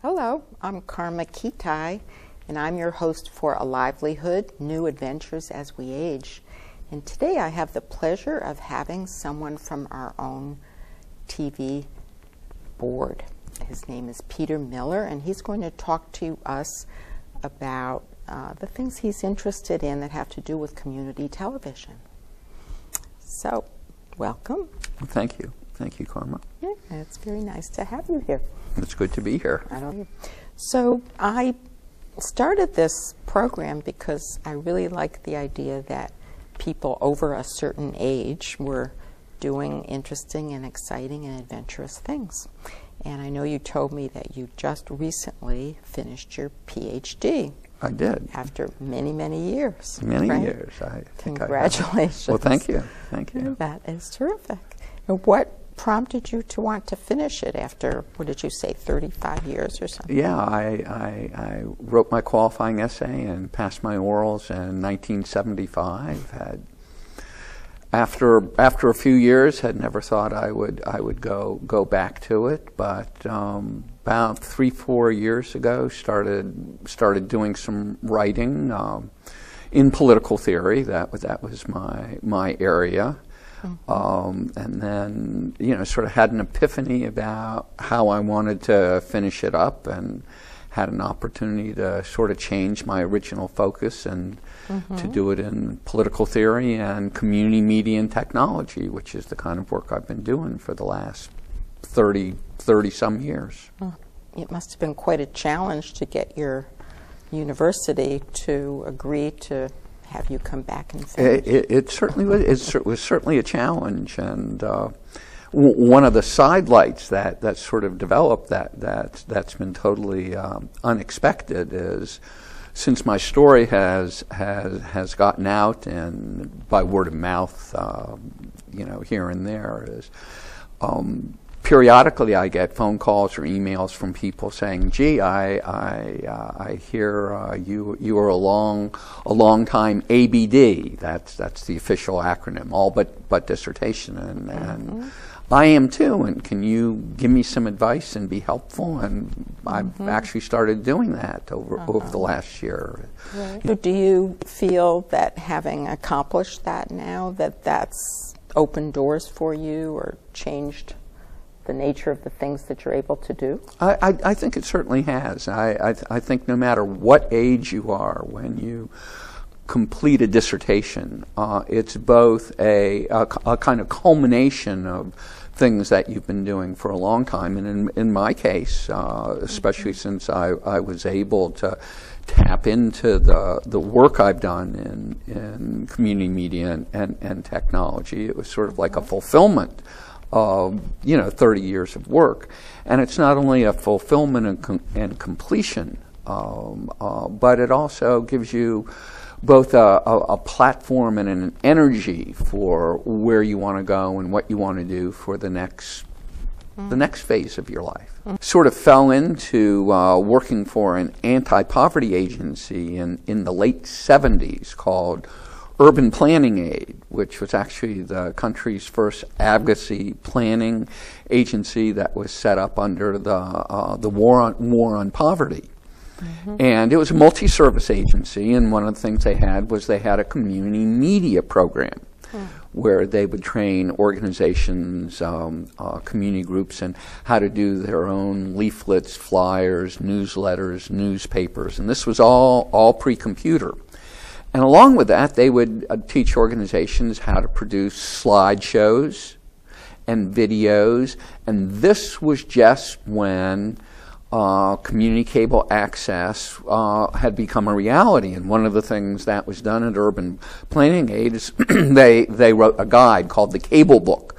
Hello, I'm Karma Kitaj, and I'm your host for A Livelihood, New Adventures as We Age. And today I have the pleasure of having someone from our own TV board. His name is Peter Miller, and he's going to talk to us about the things he's interested in that have to do with community television. So, welcome. Well, thank you. Thank you, Karma. Yeah, it's very nice to have you here. It's good to be here. So I started this program because I really like the idea that people over a certain age were doing interesting and exciting and adventurous things. And I know you told me that you just recently finished your PhD. I did. After many, many years. Many right? years. Congratulations. Well, thank you. Thank you. That is terrific. And what prompted you to want to finish it after, what did you say, 35 years or something? Yeah, I wrote my qualifying essay and passed my orals in 1975. After a few years, had never thought I would go back to it, but about 3-4 years ago, started doing some writing in political theory. That was my area. And then, sort of had an epiphany about how I wanted to finish it up, and had an opportunity to sort of change my original focus and to do it in political theory and community media and technology, which is the kind of work I've been doing for the last 30-some years. It must have been quite a challenge to get your university to agree to have you come back and finish. It certainly was. It was certainly a challenge, and one of the sidelights that sort of developed that's been totally unexpected is, since my story has gotten out and by word of mouth, here and there, is periodically I get phone calls or emails from people saying, "Gee, I hear you were a long time ABD." That's the official acronym, all but dissertation, and I am too. And can you give me some advice and be helpful? And I've actually started doing that over the last year. Right. Do you feel that, having accomplished that now, that's opened doors for you or changed the nature of the things that you're able to do? I think it certainly has. I think no matter what age you are, when you complete a dissertation, it's both a kind of culmination of things that you've been doing for a long time. And in my case, especially since I was able to tap into the work I've done in community media and technology, it was sort of like a fulfillment of 30 years of work. And it's not only a fulfillment and completion, but it also gives you both a platform and an energy for where you want to go and what you want to do for the next phase of your life. Sort of fell into working for an anti-poverty agency in the late 70s called Urban Planning Aid, which was actually the country's first advocacy planning agency that was set up under the war on poverty. And it was a multi-service agency, and one of the things they had was they had a community media program where they would train organizations, community groups, and how to do their own leaflets, flyers, newsletters, newspapers, and this was all pre-computer. And along with that, they would teach organizations how to produce slideshows and videos. And this was just when community cable access had become a reality. And one of the things that was done at Urban Planning Aid is they wrote a guide called the Cable Book,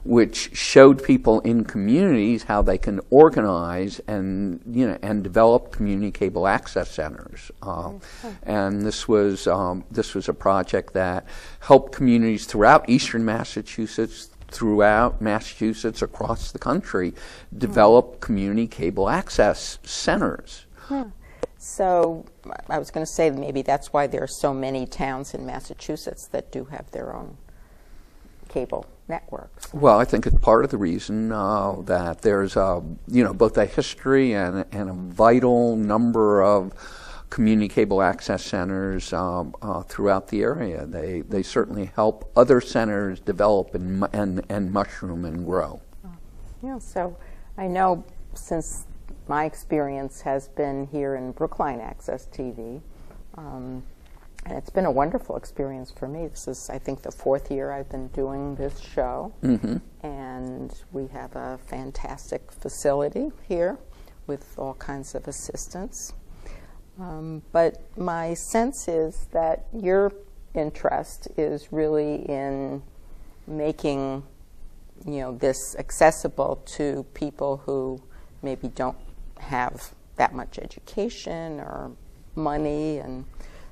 which showed people in communities how they can organize and develop community cable access centers. And this was a project that helped communities throughout eastern Massachusetts, across the country, develop community cable access centers. So I was going to say maybe that's why there are so many towns in Massachusetts that do have their own cable networks? Well, I think it's part of the reason that there's both a history and a vital number of community cable access centers throughout the area. They certainly help other centers develop and mushroom and grow. Yeah, so I know, since my experience has been here in Brookline Access TV, and it's been a wonderful experience for me. This is, I think, the 4th year I've been doing this show, and we have a fantastic facility here with all kinds of assistance. But my sense is that your interest is really in making, this accessible to people who maybe don't have that much education or money. And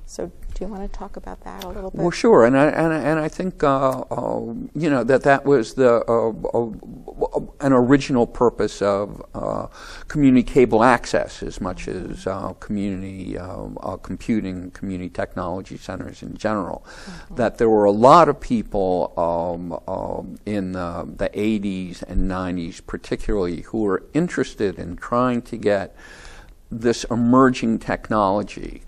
so do you want to talk about that a little bit? Well, sure, and I think that was an original purpose of community cable access, as much as community computing, community technology centers in general. That there were a lot of people in the 80s and 90s, particularly, who were interested in trying to get this emerging technology,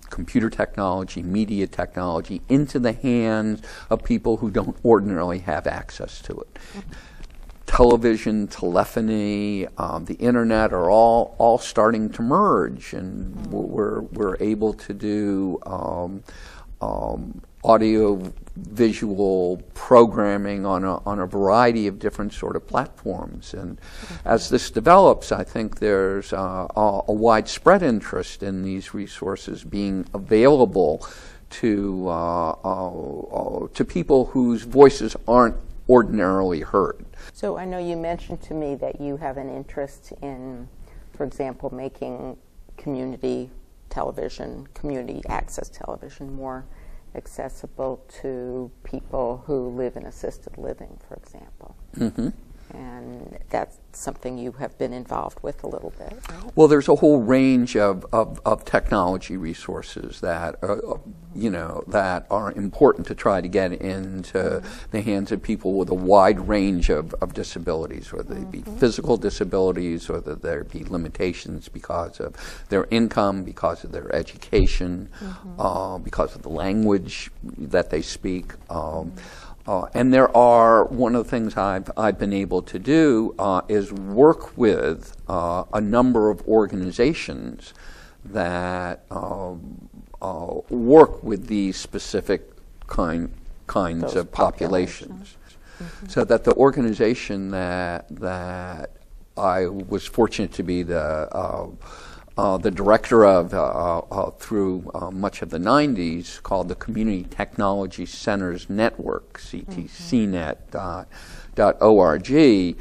computer technology, media technology, into the hands of people who don't ordinarily have access to it. Television, telephony, the internet are all starting to merge, and we're able to do audio visual programming on a variety of different sort of platforms. And as this develops, I think there's a widespread interest in these resources being available to people whose voices aren't ordinarily heard. So I know you mentioned to me that you have an interest in, for example, making community television, community access television, more accessible to people who live in assisted living, for example. And that's something you have been involved with a little bit, right? Well, there's a whole range of technology resources that that are important to try to get into the hands of people with a wide range of disabilities, whether they be physical disabilities, or whether there be limitations because of their income, because of their education, because of the language that they speak. And one of the things I've been able to do is work with a number of organizations that work with these specific kinds of populations. So that the organization that I was fortunate to be the director of through much of the 90s, called the Community Technology Centers Network, ctcnet.org,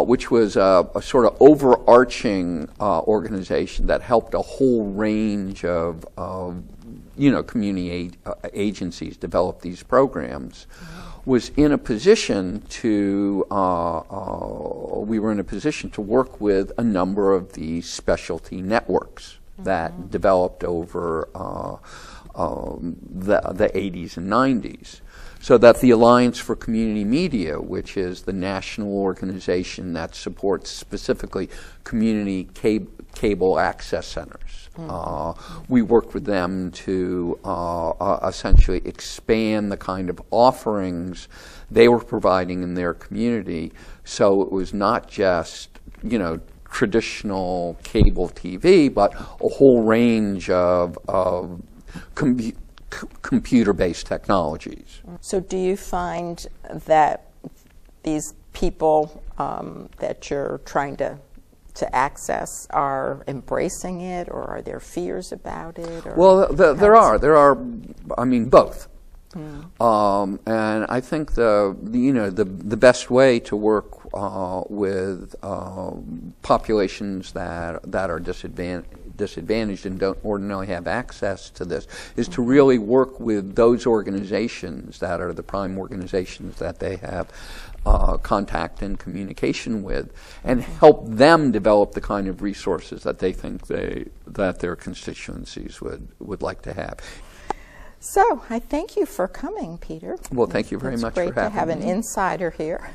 which was a sort of overarching organization that helped a whole range of community agencies develop these programs. Was in a position to, we were in a position to work with a number of these specialty networks that developed over the 80s and 90s. So that the Alliance for Community Media, which is the national organization that supports specifically community cable access centers, we worked with them to essentially expand the kind of offerings they were providing in their community. So it was not just, traditional cable TV, but a whole range of computer-based technologies. So do you find that these people that you're trying to access are embracing it, or are there fears about it? Or well, there are. I mean, both. And I think the best way to work with populations that are disadvantaged and don't ordinarily have access to this is to really work with those organizations that are the prime organizations that they have contact and communication with, and help them develop the kind of resources that they think that their constituencies would like to have. So I thank you for coming, Peter. Well, thank you very much for having me. It's great to have an insider here.